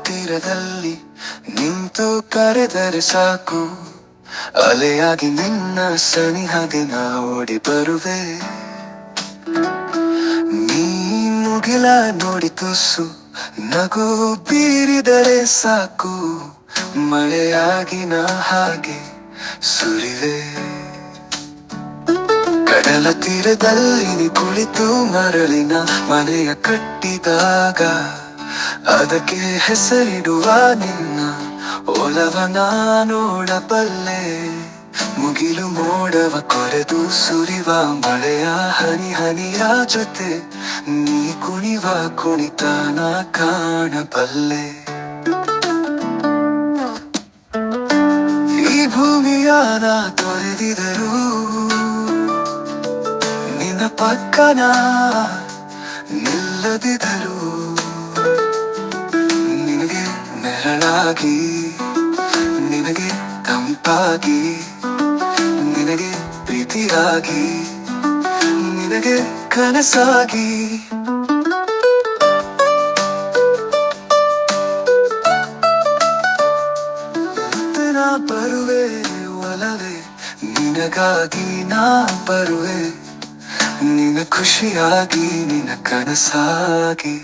ತೀರದಲ್ಲಿ ನಿಂತು ಕರೆದರೆ ಸಾಕು, ಅಲೆಯಾಗಿ ನಿನ್ನ ಸನಿಹಗೆ ನಾ ಓಡಿ ಬರುವೆ. ನೀ ಮುಗಿಲ ನೋಡಿ ತುಸು ನಗು ಬೀರಿದರೆ ಸಾಕು, ಮಳೆಯಾಗಿ ನಾ ಹಾಗೆ ಸುರಿವೆ. ಕಡಲ ತೀರದಲ್ಲಿ ನೀ ಕುಳಿತು ಮರಳಿನ ಮನೆಯ ಕಟ್ಟಿದಾಗ, ಅದಕ್ಕೆ ಹೆಸರಿಡುವ ನಿನ್ನ ಒಲವ ನಾ ನೋಡಬಲ್ಲೆ. ಮುಗಿಲು ಮೋಡವ ಕೊರೆದು ಸುರಿವ ಮಳೆಯ ಹನಿ ಹನಿಯ ಜೊತೆ ನೀ ಕುಣಿವ ಕುಣಿತನ ಕಾಣಬಲ್ಲೆ. ಈ ಭೂಮಿಯಾನ ತೊರೆದಿದರು ನಿನ್ನ ಪಕ್ಕನ ನಿಲ್ಲದಿದರು, ನಿನಗೆ ನೆರಳಾಗಿ, ನಿನಗೆ ತಂಪಾಗಿ, ನಿನಗೆ ಪ್ರೀತಿಯಾಗಿ, ನಿನಗೆ ಕನಸಾಗಿ. ನಾ ಬರುವೆ ಒಲವೇ, ನಿನಗಾಗಿ ನಾ ಬರುವೆ, ನಿನ್ನ ಖುಷಿಯಾಗಿ, ನಿನ್ನ ಕನಸಾಗಿ.